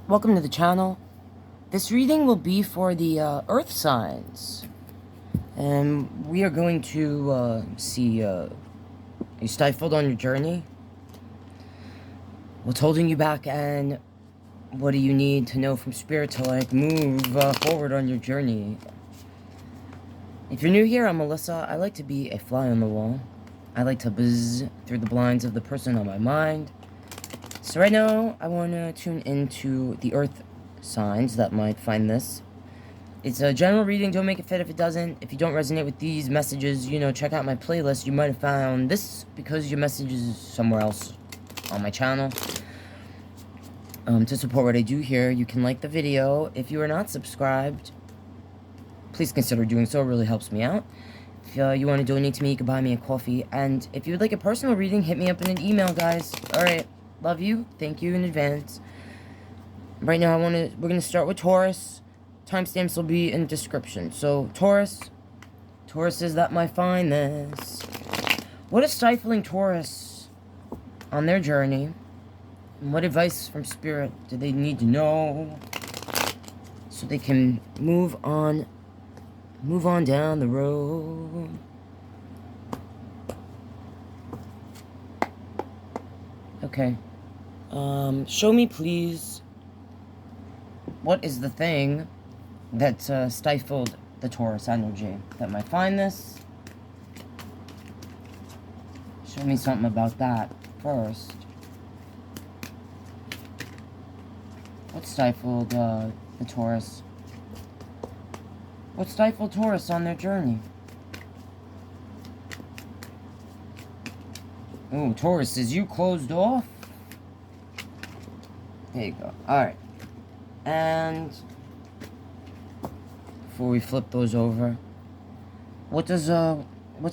Welcome to the channel. This reading will be for the earth signs. And we are going to see, are you stifled on your journey? What's holding you back, and what do you need to know from Spirit to like move forward on your journey? If you're new here, I'm Melissa. I like to be a fly on the wall. I like to buzz through the blinds of the person on my mind. So right now, I want to tune into the earth signs that might find this. It's a general reading. Don't make it fit if it doesn't. If you don't resonate with these messages, check out my playlist. You might have found this because your message is somewhere else on my channel. To support what I do here, you can like the video. If you are not subscribed, please consider doing so. It really helps me out. If you want to donate to me, you can buy me a coffee. And if you would like a personal reading, hit me up in an email, guys. Alright. Love you. Thank you in advance. Right now, we're going to start with Taurus. Timestamps will be in the description. So, Tauruses that might find this. What is stifling Taurus on their journey? And what advice from Spirit do they need to know so they can move on down the road? Okay. Show me, please, what is the thing that stifled the Taurus energy that might find this? Show me something about that first. What stifled the Taurus? What stifled Taurus on their journey? Ooh, Taurus, is you closed off? There you go. Alright. And before we flip those over, what's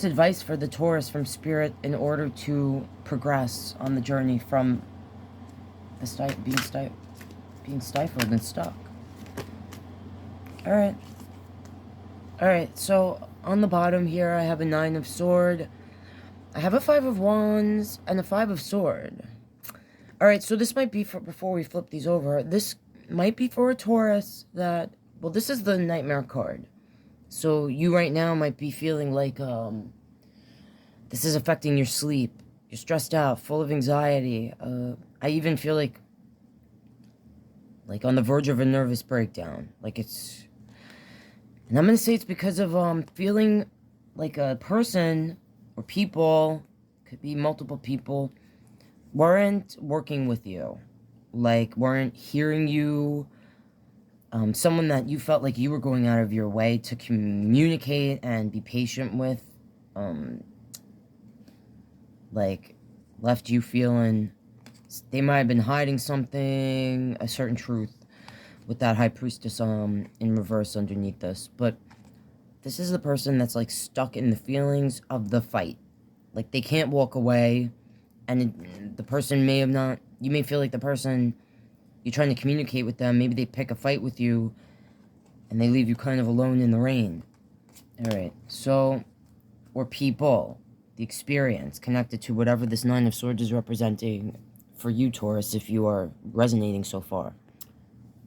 advice for the Taurus from Spirit in order to progress on the journey from the being stifled and stuck? Alright. Alright, so on the bottom here I have a 9 of Swords. I have a 5 of Wands and a 5 of Swords. Alright, so this might be for, before we flip these over, this might be for a Taurus that, well, this is the Nightmare card. So you right now might be feeling like, this is affecting your sleep. You're stressed out, full of anxiety. I even feel like on the verge of a nervous breakdown. Like it's, and I'm going to say it's because of, feeling like a person or people, could be multiple people, weren't working with you, like weren't hearing you, someone that you felt like you were going out of your way to communicate and be patient with, like left you feeling they might have been hiding something, a certain truth, with that High Priestess in reverse underneath this. But this is the person that's like stuck in the feelings of the fight, like they can't walk away. And the person may have not, you may feel like the person, you're trying to communicate with them, maybe they pick a fight with you, and they leave you kind of alone in the rain. Alright, so, or people, the experience connected to whatever this 9 of Swords is representing for you, Taurus, if you are resonating so far.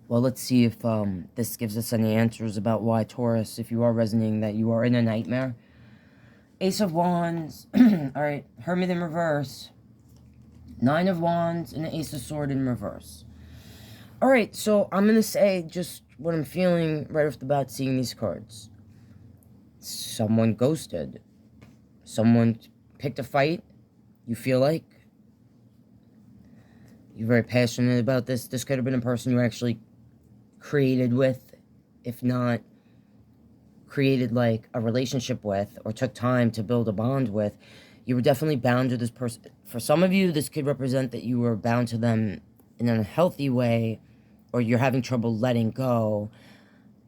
Well, let's see if this gives us any answers about why, Taurus, if you are resonating, that you are in a nightmare. Ace of Wands, alright, Hermit in reverse. 9 of Wands and an Ace of Swords in reverse. Alright, so I'm going to say just what I'm feeling right off the bat seeing these cards. Someone ghosted. Someone picked a fight, you feel like. You're very passionate about this. This could have been a person you actually created with, if not created like a relationship with, or took time to build a bond with. You were definitely bound to this person. For some of you, this could represent that you were bound to them in a healthy way, or you're having trouble letting go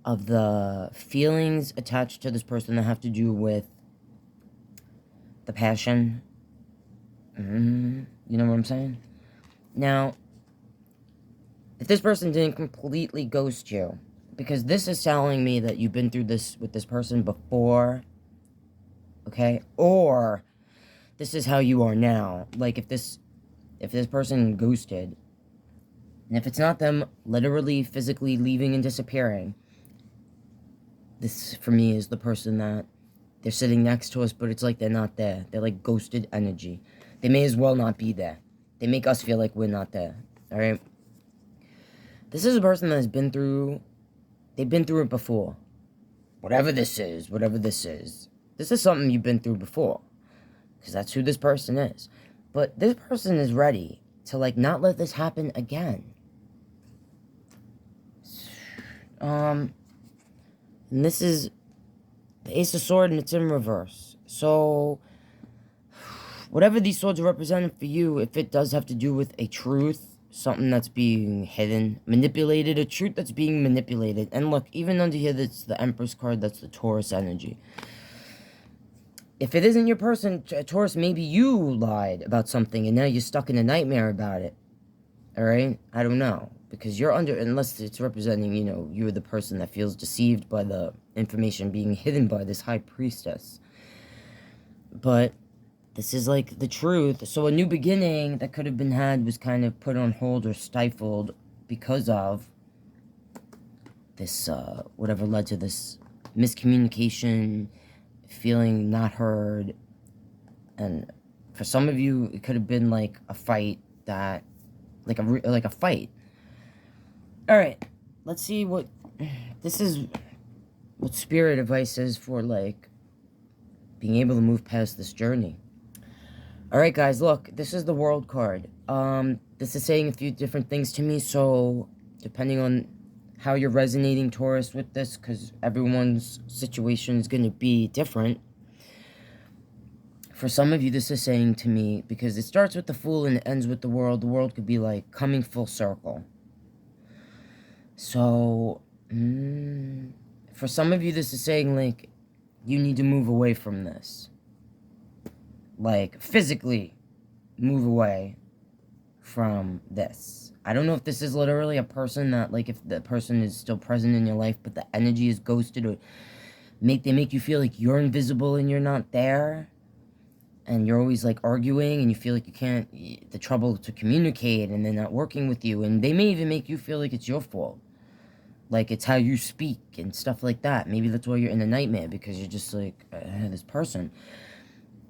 of the feelings attached to this person that have to do with the passion. You know what I'm saying? Now, if this person didn't completely ghost you, because this is telling me that you've been through this with this person before, okay? Or this is how you are now. Like if this person ghosted, And if it's not them literally, physically leaving and disappearing, this, for me, is the person that they're sitting next to us, but it's like they're not there. They're like ghosted energy. They may as well not be there. They make us feel like we're not there, all right? This is a person that has been through, they've been through it before. Whatever this is. This is something you've been through before, because that's who this person is. But this person is ready to, like, not let this happen again. And this is the Ace of Swords, and it's in reverse. So, whatever these swords are representing for you, if it does have to do with a truth, something that's being hidden, manipulated, a truth that's being manipulated. And look, even under here, that's the Empress card, that's the Taurus energy. If it isn't your person, Taurus, maybe you lied about something and now you're stuck in a nightmare about it. Alright? I don't know. Because you're under, unless it's representing, you know, you're the person that feels deceived by the information being hidden by this high priestess. But this is like the truth. So a new beginning that could have been had was kind of put on hold or stifled because of this, whatever led to this miscommunication, feeling not heard. And for some of you, it could have been like a fight that, like a fight. All right, let's see what this is, what spirit advice is for, like, being able to move past this journey. All right, guys, look, this is the World card. This is saying a few different things to me, so depending on how you're resonating, Taurus, with this, because everyone's situation is going to be different. For some of you, this is saying to me, because it starts with the Fool and it ends with the World could be, like, coming full circle. So, for some of you, this is saying, like, you need to move away from this. Like, physically move away from this. I don't know if this is literally a person that, like, if the person is still present in your life, but the energy is ghosted, or they make you feel like you're invisible and you're not there. And you're always, like, arguing, and you feel like you can't, the trouble to communicate, and they're not working with you. And they may even make you feel like it's your fault. Like, it's how you speak and stuff like that. Maybe that's why you're in a nightmare, because you're just like, this person.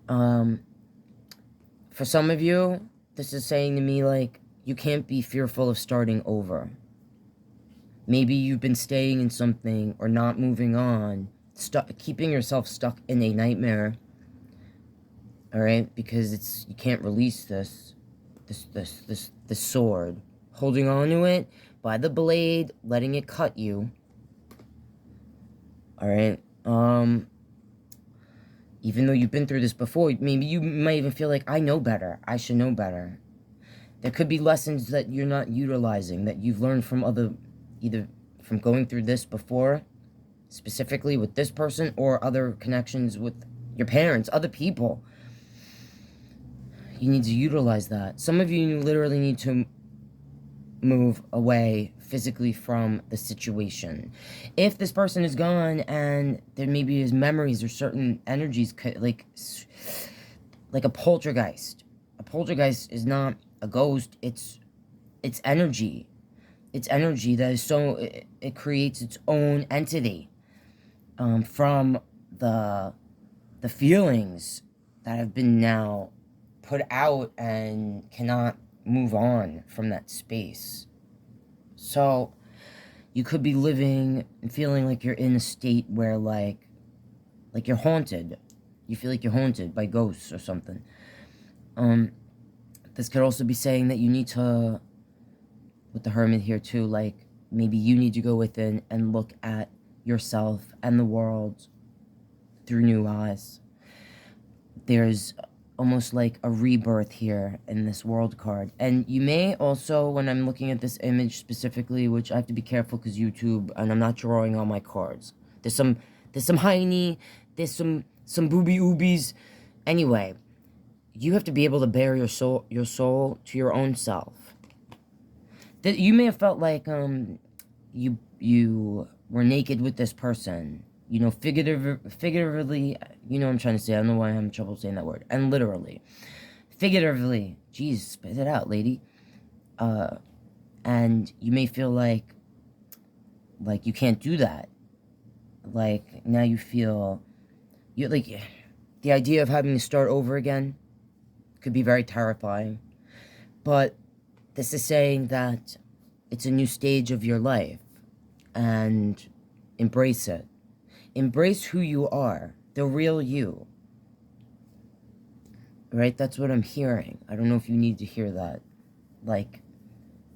For some of you, this is saying to me, like, you can't be fearful of starting over. Maybe you've been staying in something or not moving on, keeping yourself stuck in a nightmare. All right, because you can't release this sword, holding on to it by the blade, letting it cut you. All right, even though you've been through this before, maybe you might even feel like, I know better, I should know better. There could be lessons that you're not utilizing, that you've learned from either from going through this before, specifically with this person, or other connections with your parents, other people. You need to utilize that. Some of you literally need to move away physically from the situation. If this person is gone and there maybe is memories or certain energies, like a poltergeist. A poltergeist is not a ghost. It's energy. It's energy that is so, it creates its own entity from the feelings that have been now put out and cannot move on from that space. So you could be living and feeling like you're in a state where like you're haunted. You feel like you're haunted by ghosts or something. This could also be saying that you need to, with the Hermit here too, like maybe you need to go within and look at yourself and the world through new eyes. There's almost like a rebirth here in this World card. And you may also, when I'm looking at this image specifically, which I have to be careful because YouTube, and I'm not drawing on my cards. There's some hiney, there's some booby oobies. Anyway, you have to be able to bear your soul to your own self. That you may have felt like you were naked with this person. You know, figuratively, you know what I'm trying to say. I don't know why I'm having trouble saying that word. And literally. Figuratively. Jeez, spit it out, lady. And you may feel like you can't do that. Like, now you feel, like, the idea of having to start over again could be very terrifying. But this is saying that it's a new stage of your life, and embrace it. Embrace who you are, the real you. Right? That's what I'm hearing. I don't know if you need to hear that. Like,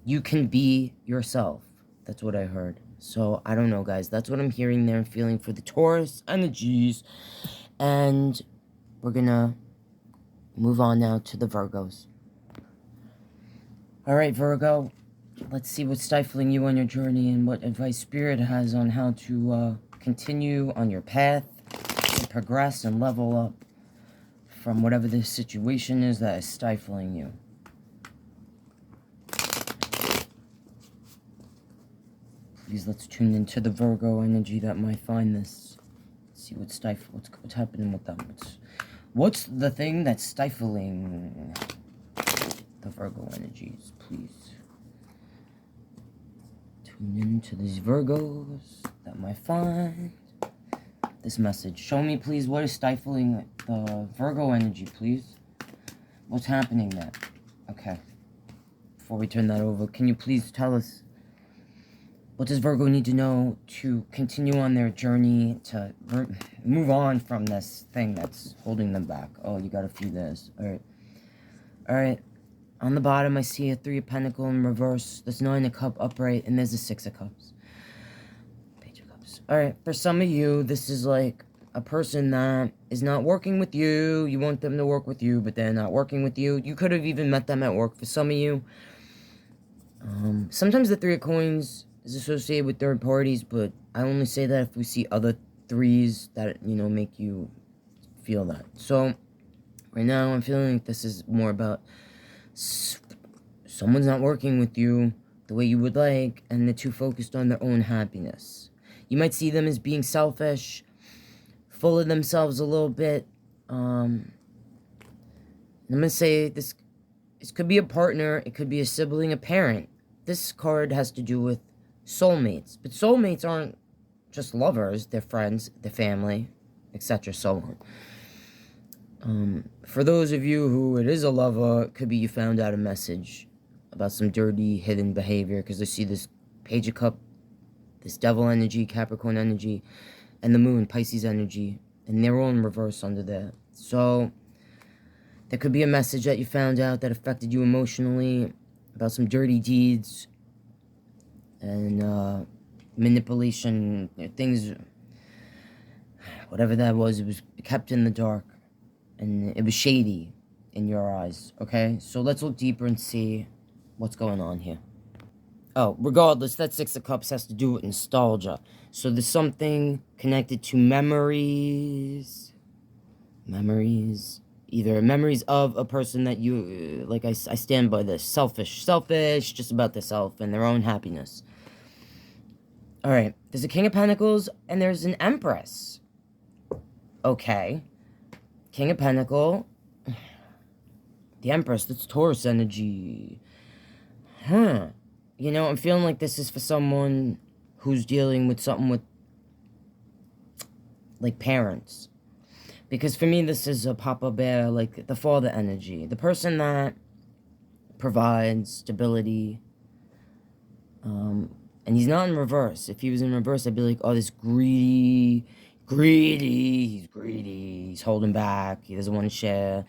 you can be yourself. That's what I heard. So, I don't know, guys. That's what I'm hearing there and feeling for the Taurus energies. And we're gonna move on now to the Virgos. Alright, Virgo. Let's see what's stifling you on your journey and what advice Spirit has on how to continue on your path, to progress and level up from whatever this situation is that is stifling you. Please, let's tune into the Virgo energy that might find this. Let's see what's happening with them. What's the thing that's stifling the Virgo energies, please? Tune into these Virgos that might find this message. Show me, please, what is stifling the Virgo energy, please? What's happening there? Okay. Before we turn that over, can you please tell us, what does Virgo need to know to continue on their journey, to move on from this thing that's holding them back? Oh, you got a few this. Alright. Alright. On the bottom, I see a 3 of Pentacles in reverse. There's 9 of Cups upright, and there's a 6 of Cups. Page of Cups. Alright, for some of you, this is like a person that is not working with you. You want them to work with you, but they're not working with you. You could have even met them at work for some of you. Sometimes the 3 of Coins is associated with third parties, but I only say that if we see other 3s that, you know, make you feel that. So, right now, I'm feeling like this is more about someone's not working with you the way you would like, and they're too focused on their own happiness. You might see them as being selfish, full of themselves a little bit. I'm gonna say this could be a partner, it could be a sibling, a parent. This card has to do with soulmates, but soulmates aren't just lovers, they're friends, they're family, etc., so on. For those of you who it is a lover, it could be you found out a message about some dirty, hidden behavior, because I see this Page of Cups, this Devil energy, Capricorn energy, and the Moon, Pisces energy, and they're all in reverse under there. So, there could be a message that you found out that affected you emotionally, about some dirty deeds, and manipulation, things, whatever that was, it was kept in the dark. And it was shady in your eyes, okay? So let's look deeper and see what's going on here. Oh, regardless, that 6 of Cups has to do with nostalgia. So there's something connected to memories. Memories. Either memories of a person that you, like I stand by this. Selfish, just about themselves and their own happiness. Alright, there's a King of Pentacles and there's an Empress. Okay. King of Pentacles, the Empress, that's Taurus energy. You know, I'm feeling like this is for someone who's dealing with something with, like, parents. Because for me, this is a Papa Bear, like, the father energy. The person that provides stability. And he's not in reverse. If he was in reverse, I'd be like, oh, this greedy, he's greedy, he's holding back, he doesn't want to share,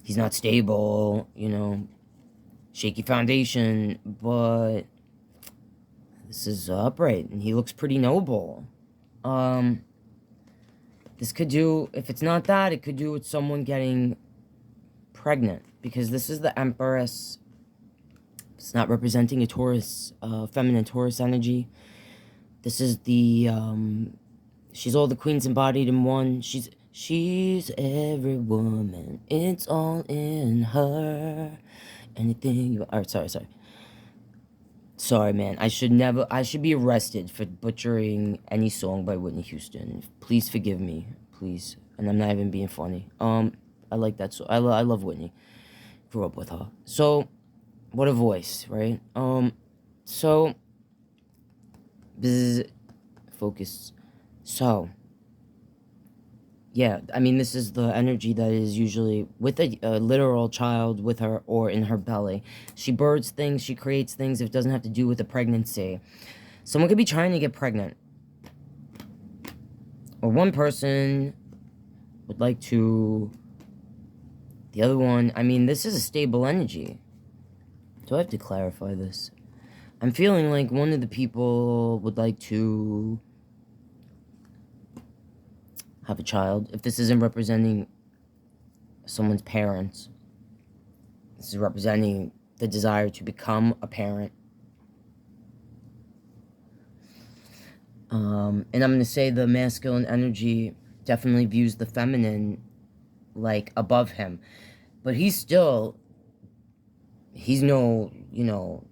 he's not stable, you know, shaky foundation, but this is upright, and he looks pretty noble. This could do, if it's not that, it could do with someone getting pregnant, because this is the Empress. It's not representing a Taurus, feminine Taurus energy. This is the, she's all the queens embodied in one. She's every woman. It's all in her. Anything you... Alright, sorry. Sorry, man. I should be arrested for butchering any song by Whitney Houston. Please forgive me. Please. And I'm not even being funny. I like that song. I love Whitney. Grew up with her. So, what a voice, right? So, focus. So, yeah, I mean, this is the energy that is usually with a literal child with her or in her belly. She births things, she creates things. It doesn't have to do with a pregnancy. Someone could be trying to get pregnant. Or one person would like to... The other one, I mean, this is a stable energy. Do I have to clarify this? I'm feeling like one of the people would like to have a child. If this isn't representing someone's parents, this is representing the desire to become a parent. And I'm going to say the masculine energy definitely views the feminine like above him. But he's no, you know,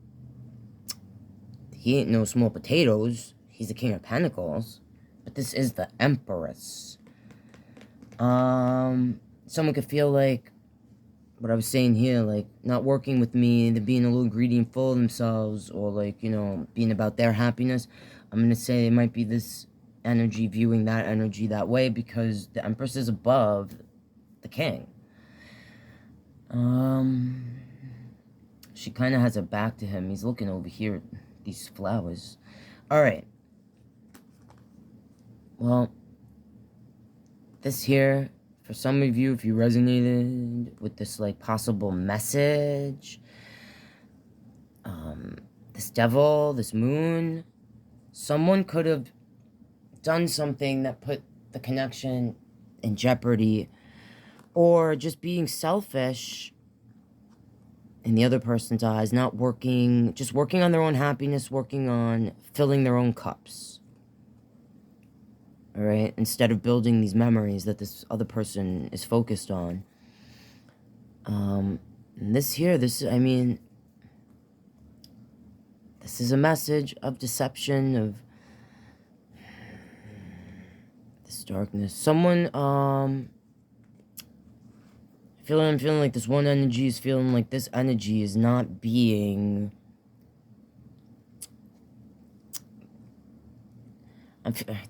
he ain't no small potatoes. He's the King of Pentacles. But this is the Empress. Someone could feel like, what I was saying here, like, not working with me, they're being a little greedy and full of themselves, or like, you know, being about their happiness. I'm going to say it might be this energy viewing that energy that way, because the Empress is above the King. She kind of has her back to him. He's looking over here at these flowers. Alright. Well, this here, for some of you, if you resonated with this, like, possible message, this devil, this moon, someone could have done something that put the connection in jeopardy, or just being selfish in the other person's eyes, not working, just working on their own happiness, working on filling their own cups. All right, instead of building these memories that this other person is focused on. And I mean, this is a message of deception, of this darkness. Someone, I'm feeling like this one energy is feeling like this energy is not being...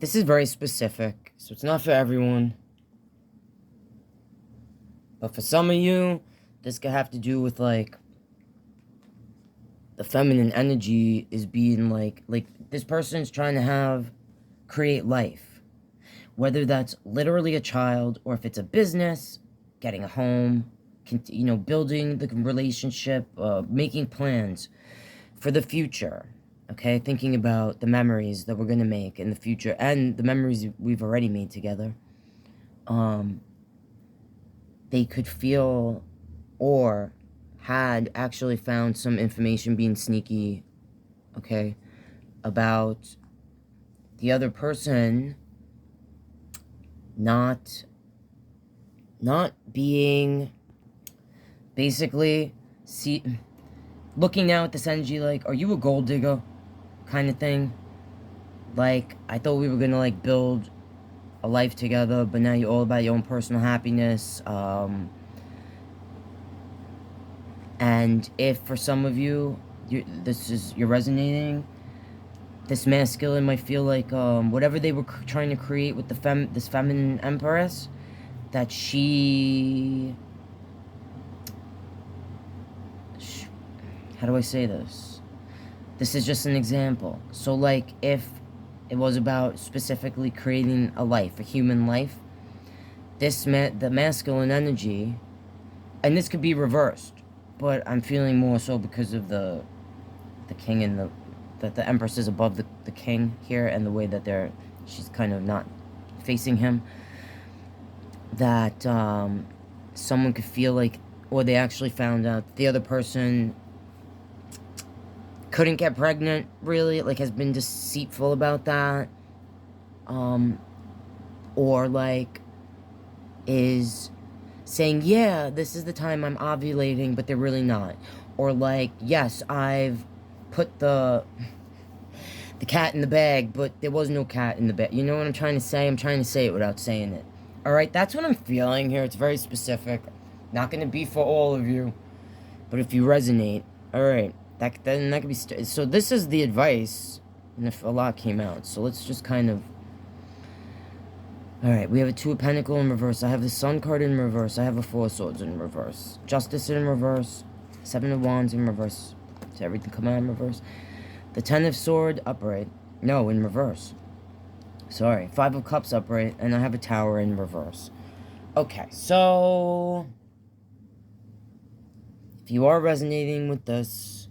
This is very specific, so it's not for everyone. But for some of you, this could have to do with, like, the feminine energy is being, like this person's trying to create life. Whether that's literally a child, or if it's a business, getting a home, you know, building the relationship, making plans for the future. Okay, thinking about the memories that we're going to make in the future, and the memories we've already made together. They could feel, or had actually found some information being sneaky, okay, about the other person not being, basically, looking now at this energy like, are you a gold digger? Kind of thing. Like, I thought we were gonna, like, build a life together, but now you're all about your own personal happiness. And if for some of you, you're resonating, this masculine might feel like whatever they were trying to create with this feminine empress, that how do I say this? This is just an example. So, like, if it was about specifically creating a life, a human life, the masculine energy, and this could be reversed, but I'm feeling more so because of the king and that the empress is above the king here, and the way that she's kind of not facing him, that someone could feel like, or they actually found out the other person couldn't get pregnant, really, like, has been deceitful about that, or, like, is saying, yeah, this is the time I'm ovulating, but they're really not, or, like, yes, I've put the cat in the bag, but there was no cat in the bag. You know what I'm trying to say? I'm trying to say it without saying it. Alright, that's what I'm feeling here. It's very specific. Not going to be for all of you, but if you resonate. Alright. that could be, so this is the advice, and if a lot came out, so let's just kind of, alright, we have a Two of Pentacles in reverse, I have the Sun card in reverse, I have a Four of Swords in reverse, Justice in reverse, Seven of Wands in reverse, so everything come out in reverse, the Ten of Swords upright, no, in reverse, sorry, Five of Cups upright, and I have a Tower in reverse. Okay, so if you are resonating with this,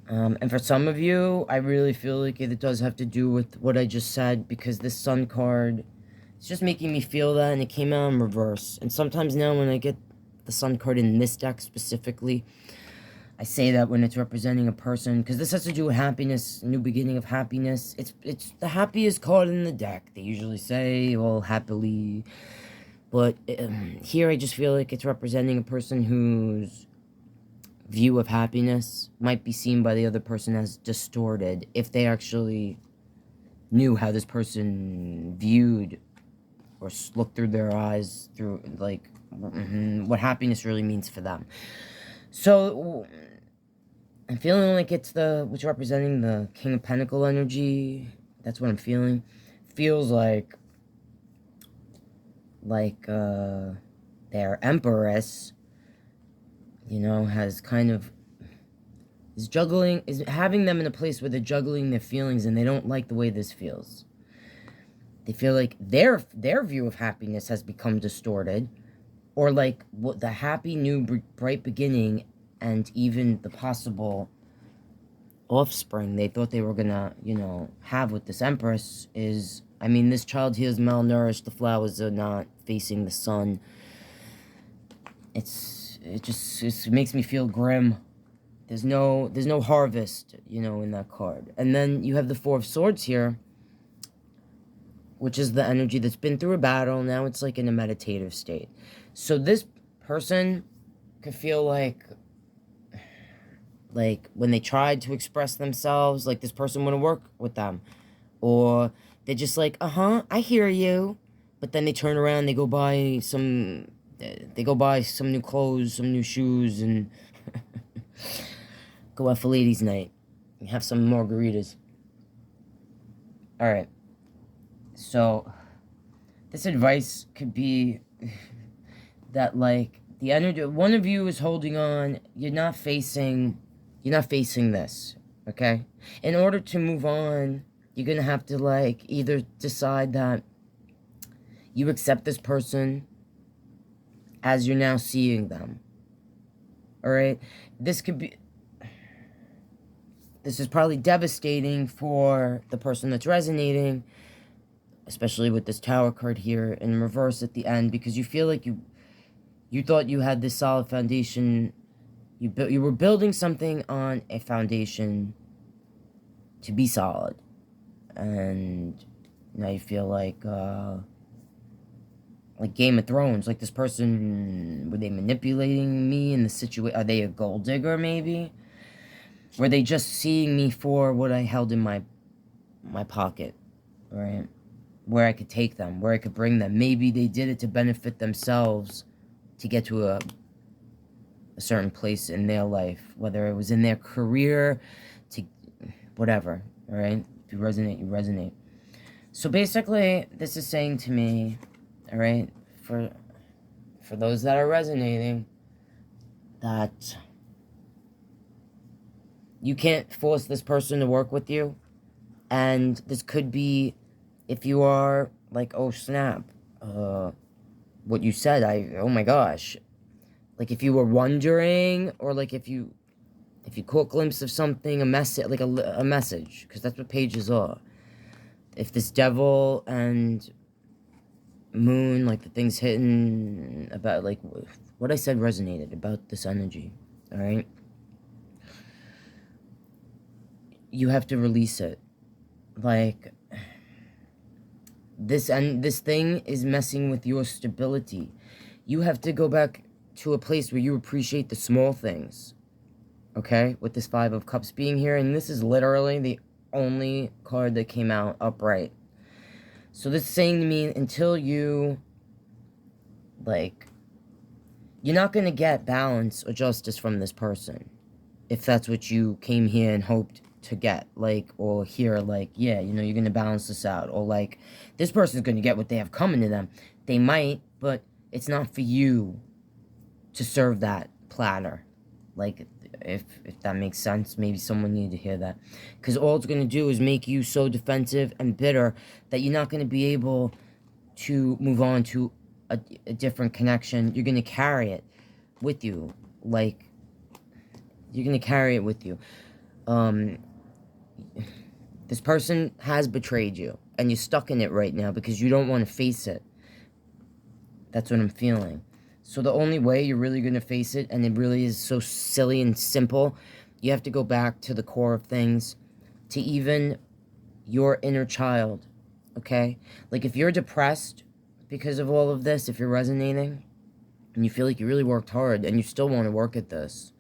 and for some of you, I really feel like it does have to do with what I just said, because this Sun card, it's just making me feel that, and it came out in reverse. And sometimes now when I get the Sun card in this deck specifically, I say that when it's representing a person, because this has to do with happiness, new beginning of happiness. It's the happiest card in the deck. They usually say, well, happily. But here I just feel like it's representing a person whose view of happiness might be seen by the other person as distorted if they actually knew how this person viewed or looked through their eyes through, like, what happiness really means for them. So I'm feeling like it's what's representing the King of Pentacles energy. That's what I'm feeling. Feels like their Empress, you know, has kind of, is having them in a place where they're juggling their feelings and they don't like the way this feels. They feel like their view of happiness has become distorted, or like what the happy new bright beginning and even the possible offspring they thought they were gonna, you know, have with this Empress is, I mean, this child here is malnourished, the flowers are not facing the sun. It just makes me feel grim. There's no harvest, you know, in that card. And then you have the Four of Swords here, which is the energy that's been through a battle. Now it's like in a meditative state. So this person could feel like when they tried to express themselves, like this person wouldn't work with them. Or they're just like, I hear you. But then they turn around, they go buy some new clothes, some new shoes, and go out for ladies' night. And have some margaritas. Alright. So, this advice could be that, like, the energy, one of you is holding on, you're not facing this, okay? In order to move on, you're gonna have to, like, either decide that you accept this person as you're now seeing them, alright? This is probably devastating for the person that's resonating, especially with this Tower card here in reverse at the end, because you feel like you thought you had this solid foundation. You were building something on a foundation to be solid, and now you feel like Game of Thrones, like this person, were they manipulating me in the situation? Are they a gold digger, maybe? Were they just seeing me for what I held in my pocket, right? Where I could take them, where I could bring them. Maybe they did it to benefit themselves, to get to a certain place in their life, whether it was in their career, to whatever, all right? If you resonate, you resonate. So basically, this is saying to me, all right, for those that are resonating, that you can't force this person to work with you, and this could be, if you are like, oh snap, what you said, oh my gosh, like if you were wondering, or like if you caught a glimpse of something, a message, like a message, because that's what pages are. If this Devil and Moon, like the things hitting about, like what I said resonated about this energy, all right? You have to release it. Like, this thing is messing with your stability. You have to go back to a place where you appreciate the small things, okay? With this Five of Cups being here, and this is literally the only card that came out upright. So this is saying to me, until you, like, you're not going to get balance or justice from this person, if that's what you came here and hoped to get, like, or hear, like, yeah, you know, you're gonna balance this out, or like, this person's gonna get what they have coming to them. They might, but it's not for you to serve that platter. Like, if that makes sense, maybe someone needed to hear that. Because all it's going to do is make you so defensive and bitter that you're not going to be able to move on to a different connection. You're going to carry it with you. Like, you're going to carry it with you. This person has betrayed you, and you're stuck in it right now because you don't want to face it. That's what I'm feeling. So the only way you're really going to face it, and it really is so silly and simple, you have to go back to the core of things, to even your inner child, okay? Like, if you're depressed because of all of this, if you're resonating, and you feel like you really worked hard, and you still want to work at this,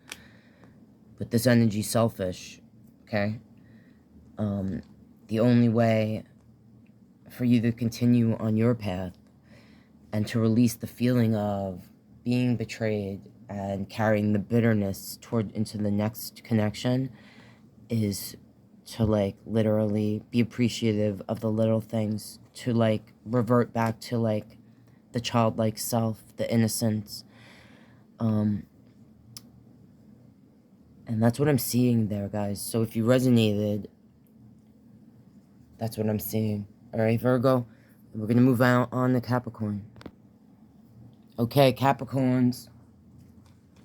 but this energy's selfish, okay? The only way for you to continue on your path and to release the feeling of being betrayed and carrying the bitterness into the next connection is to, like, literally be appreciative of the little things, to, like, revert back to, like, the childlike self, the innocence. And that's what I'm seeing there, guys. So if you resonated, that's what I'm seeing. All right, Virgo, we're going to move on to Capricorn. Okay, Capricorns,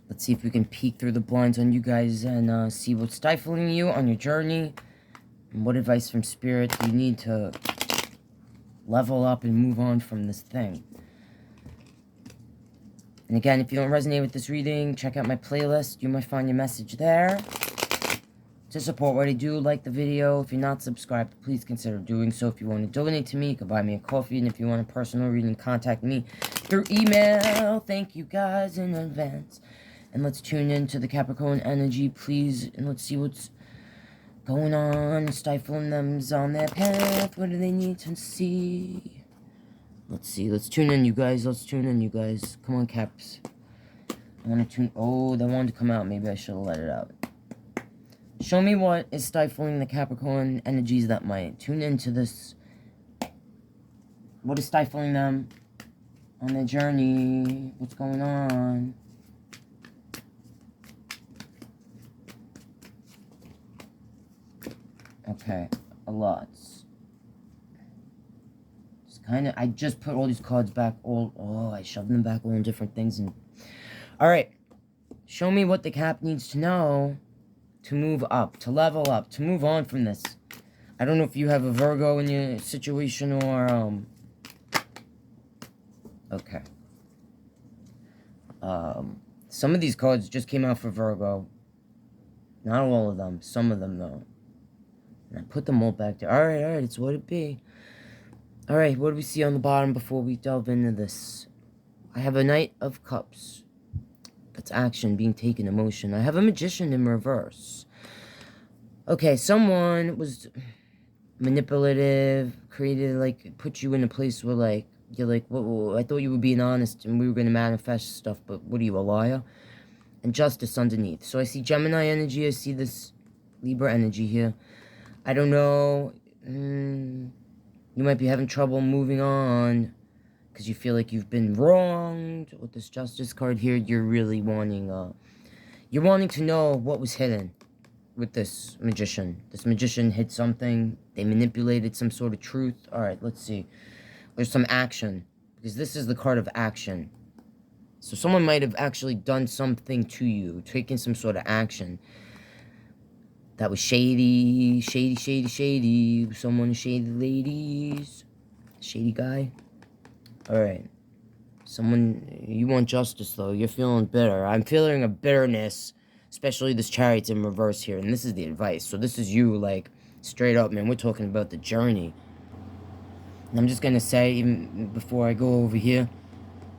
let's see if we can peek through the blinds on you guys and see what's stifling you on your journey. And what advice from Spirit do you need to level up and move on from this thing? And again, if you don't resonate with this reading, check out my playlist. You might find your message there. To support what I do, like the video. If you're not subscribed, please consider doing so. If you want to donate to me, you can buy me a coffee. And if you want a personal reading, contact me through email. Thank you guys in advance. And let's tune into the Capricorn energy, please. And let's see what's going on. Stifling them on their path. What do they need to see? Let's see. Let's tune in, you guys. Let's tune in, you guys. Come on, Caps. I want to tune. Oh, they wanted to come out. Maybe I should have let it out. Show me what is stifling the Capricorn energies that might. Tune into this. What is stifling them on their journey? What's going on? Okay, a lot. It's kind of, I just put all these cards back I shoved them back all in different things. And all right, show me what the Cap needs to know to move up, to level up, to move on from this. I don't know if you have a Virgo in your situation or, okay. Some of these cards just came out for Virgo. Not all of them. Some of them, though. And I put them all back there. Alright, it's what it be. Alright, what do we see on the bottom before we delve into this? I have a Knight of Cups. That's action, being taken, emotion. I have a Magician in reverse. Okay, someone was manipulative, created, like, put you in a place where, like, you're like, whoa, I thought you were being honest and we were going to manifest stuff, but what are you, a liar? And Justice underneath. So I see Gemini energy, I see this Libra energy here. I don't know, you might be having trouble moving on because you feel like you've been wronged. With this Justice card here, you're really wanting, you're wanting to know what was hidden with this Magician. This Magician hid something. They manipulated some sort of truth. Alright, let's see. There's some action, because this is the card of action. So someone might have actually done something to you, taken some sort of action that was shady. Someone shady ladies. Shady guy. Alright. Someone, you want justice, though. You're feeling bitter. I'm feeling a bitterness, especially this Chariot's in reverse here. And this is the advice. So this is you, like, straight up, man. We're talking about the journey. And I'm just going to say, even before I go over here,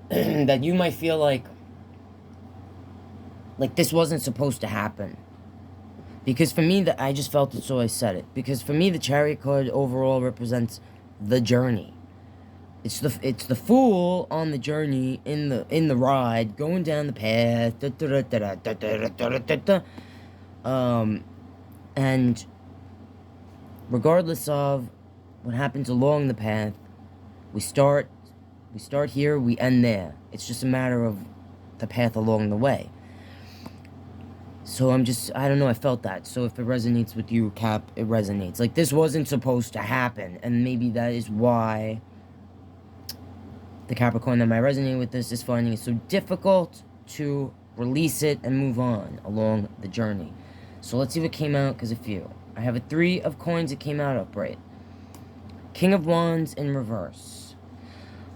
that you might feel like this wasn't supposed to happen. Because for me, I just felt it, so I said it. Because for me, the Chariot card overall represents the journey. It's the fool on the journey, in the ride, going down the path. And regardless of what happens along the path, we start here, we end there. It's just a matter of the path along the way. So I don't know, I felt that. So if it resonates with you, Cap, it resonates. Like, this wasn't supposed to happen, and maybe that is why the Capricorn that might resonate with this is finding it so difficult to release it and move on along the journey. So let's see what came out, because a few. I have a 3 of coins that came out upright. King of Wands in reverse.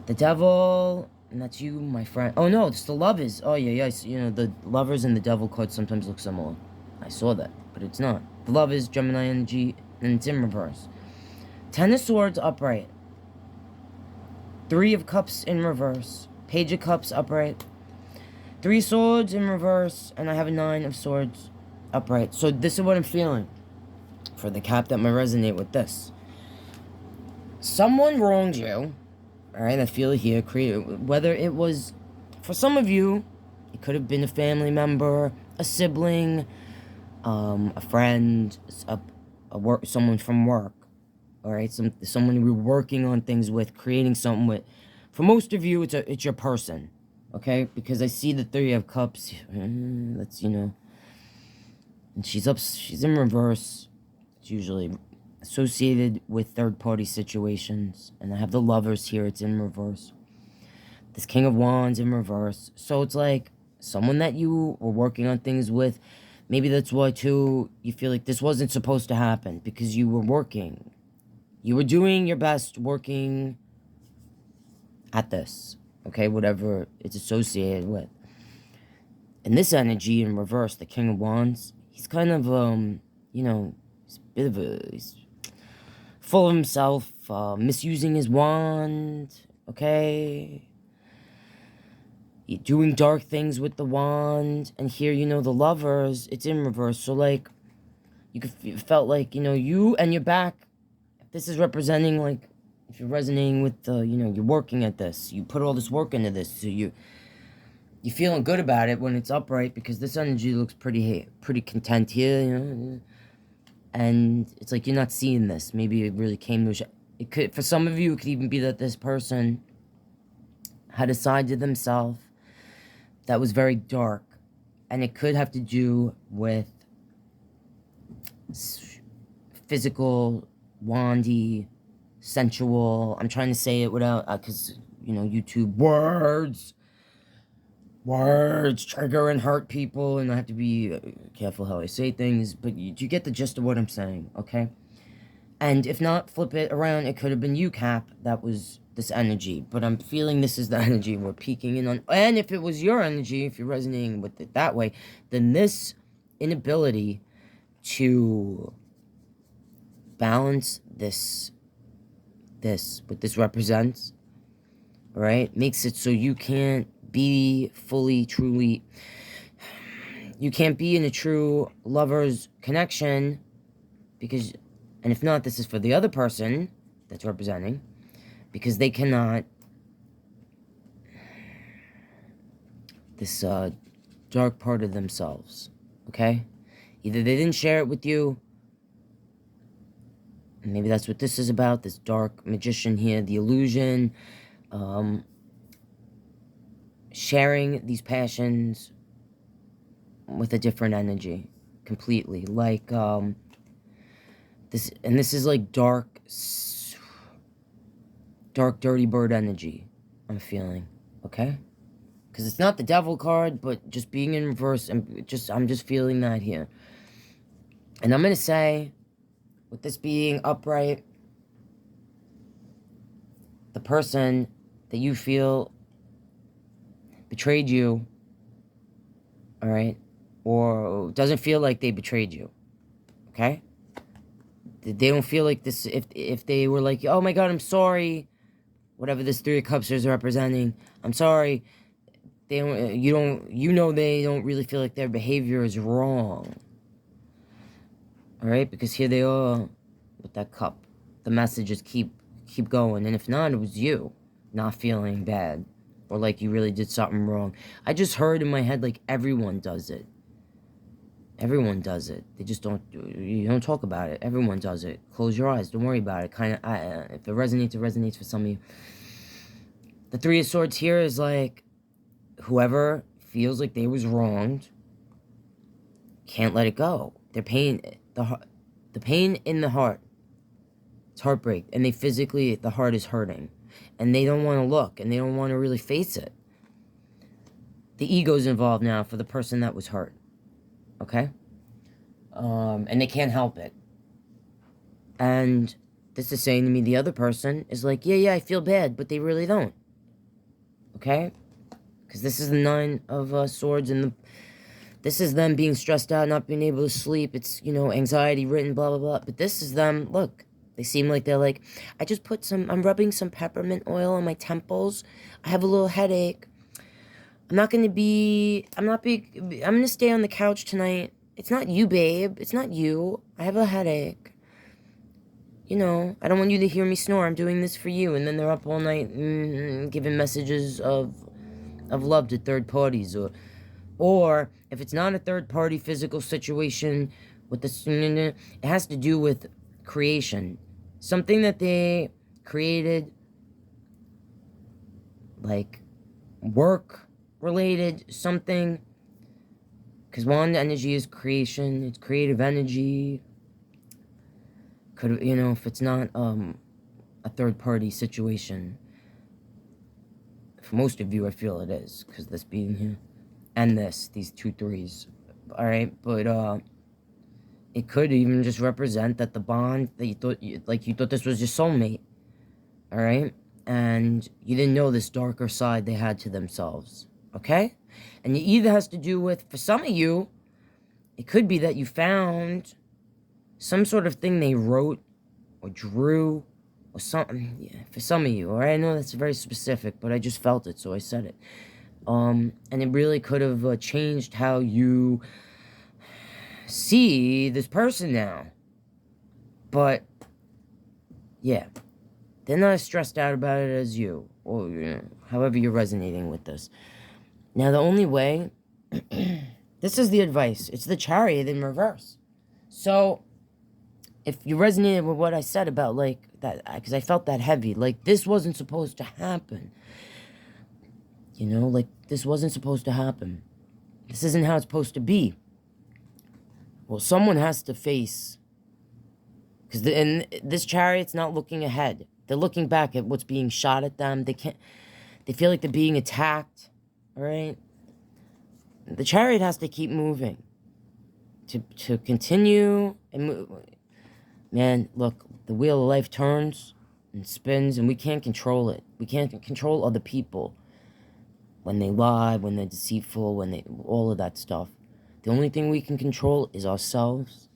The Devil, and that's you, my friend. Oh no, it's the Lovers. Oh yeah, you know, the Lovers and the Devil cards sometimes look similar. I saw that, but it's not. The Lovers, Gemini energy, and it's in reverse. 10 of Swords upright. 3 of Cups in reverse. Page of Cups upright. 3 Swords in reverse. And I have a 9 of Swords upright. So this is what I'm feeling for the Cap that might resonate with this. Someone wronged you. Alright, I feel it here. Whether it was, for some of you, it could have been a family member, a sibling, a friend, someone from work. Alright, someone you were working on things with, creating something with. For most of you, it's your person. Okay? Because I see the 3 of Cups. That's, you know. And she's in reverse. It's usually associated with third-party situations. And I have the Lovers here. It's in reverse. This King of Wands in reverse. So it's like someone that you were working on things with. Maybe that's why, too, you feel like this wasn't supposed to happen. Because you were working. You were doing your best working at this, okay, whatever it's associated with. And this energy in reverse, the King of Wands, he's kind of, you know, he's full of himself, misusing his wand, okay? Doing dark things with the wand. And here, you know, the Lovers, it's in reverse. So, like, felt like, you know, you and your back. This is representing, like, if you're resonating with, you know, you're working at this. You put all this work into this. So you're feeling good about it when it's upright, because this energy looks pretty content here, you know. And it's like you're not seeing this. Maybe it really came to it could, for some of you, it could even be that this person had a side to themselves that was very dark. And it could have to do with physical, wandy, sensual. I'm trying to say it without, because, you know, YouTube words trigger and hurt people, and I have to be careful how I say things, but you get the gist of what I'm saying, okay? And if not, flip it around. It could have been you, Cap, that was this energy, but I'm feeling this is the energy we're peeking in on. And if it was your energy, if you're resonating with it that way, then this inability to balance what this represents, right, makes it so you can't be fully, truly, you can't be in a true lover's connection, because, and if not, this is for the other person that's representing, because they cannot, this dark part of themselves, okay? Either they didn't share it with you, and maybe that's what this is about, this dark magician here, the illusion, sharing these passions with a different energy, completely, like, this is like dark, dirty bird energy, I'm feeling, okay? Because it's not the Devil card, but just being in reverse, and I'm just feeling that here. And I'm going to say, with this being upright, the person that you feel betrayed you, all right, or doesn't feel like they betrayed you, okay? They don't feel like this, if they were like, oh my God, I'm sorry, whatever this 3 of Cups is representing, I'm sorry, they don't really feel like their behavior is wrong. Alright, because here they are with that cup. The messages keep going. And if not, it was you not feeling bad, or like you really did something wrong. I just heard in my head like everyone does it. Everyone does it. They just don't, you don't talk about it. Everyone does it. Close your eyes. Don't worry about it. Kind of, if it resonates for some of you. The Three of Swords here is like, whoever feels like they was wronged can't let it go. Their pain, the pain in the heart, it's heartbreak. And they physically, the heart is hurting. And they don't want to look. And they don't want to really face it. The ego's involved now for the person that was hurt. Okay? And they can't help it. And this is saying to me, the other person is like, yeah, I feel bad, but they really don't. Okay? Because this is the Nine of Swords, and this is them being stressed out, not being able to sleep. It's, you know, anxiety written, blah, blah, blah. But this is them, look, they seem like they're like, I'm rubbing some peppermint oil on my temples. I have a little headache. I'm going to stay on the couch tonight. It's not you, babe. It's not you. I have a headache. You know, I don't want you to hear me snore. I'm doing this for you. And then they're up all night giving messages of love to third parties. Or if it's not a third party physical situation, with it has to do with creation. Something that they created, like work related, something, because wand energy is creation, it's creative energy. Could, you know, if it's not a third party situation, for most of you I feel it is, because this being here and these two threes, all right, but it could even just represent that the bond that you thought this was your soulmate, all right, and you didn't know this darker side they had to themselves. Okay? And it either has to do with, for some of you, it could be that you found some sort of thing they wrote or drew or something. Yeah, for some of you, all right? I know that's very specific, but I just felt it, so I said it. And it really could have changed how you see this person now. But, yeah, they're not as stressed out about it as you, or you know, however you're resonating with this. Now, the only way, this is the advice. It's the Chariot in reverse. So, if you resonated with what I said about, like, that, because I felt that heavy, like, this wasn't supposed to happen. You know, like, this wasn't supposed to happen. This isn't how it's supposed to be. Well, someone has to face, because in this Chariot's not looking ahead. They're looking back at what's being shot at them. They feel like they're being attacked. All right, the Chariot has to keep moving to continue and move. Man, look, the wheel of life turns and spins, and we can't control it. We can't control other people when they lie, when they're deceitful, all of that stuff. The only thing we can control is ourselves,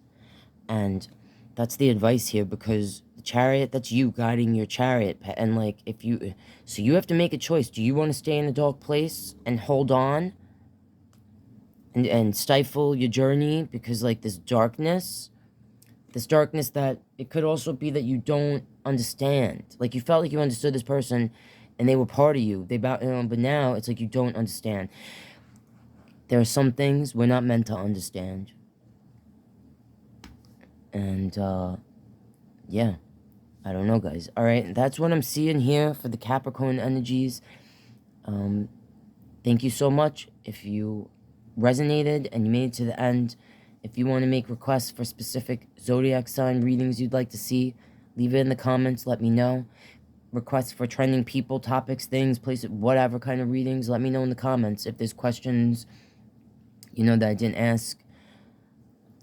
and that's the advice here, because the Chariot, that's you guiding your Chariot, and like, so you have to make a choice. Do you want to stay in a dark place and hold on and stifle your journey because, like, this darkness that it could also be that you don't understand. Like, you felt like you understood this person and they were part of you. But now it's like you don't understand. There are some things we're not meant to understand. And, yeah. I don't know, guys. All right, that's what I'm seeing here for the Capricorn energies. Thank you so much. If you resonated and you made it to the end, if you want to make requests for specific zodiac sign readings you'd like to see, leave it in the comments. Let me know. Requests for trending people, topics, things, places, whatever kind of readings, let me know in the comments. If there's questions, you know, that I didn't ask,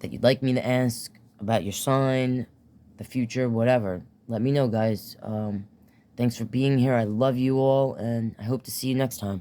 that you'd like me to ask about your sign, the future, whatever, let me know, guys. Thanks for being here. I love you all, and I hope to see you next time.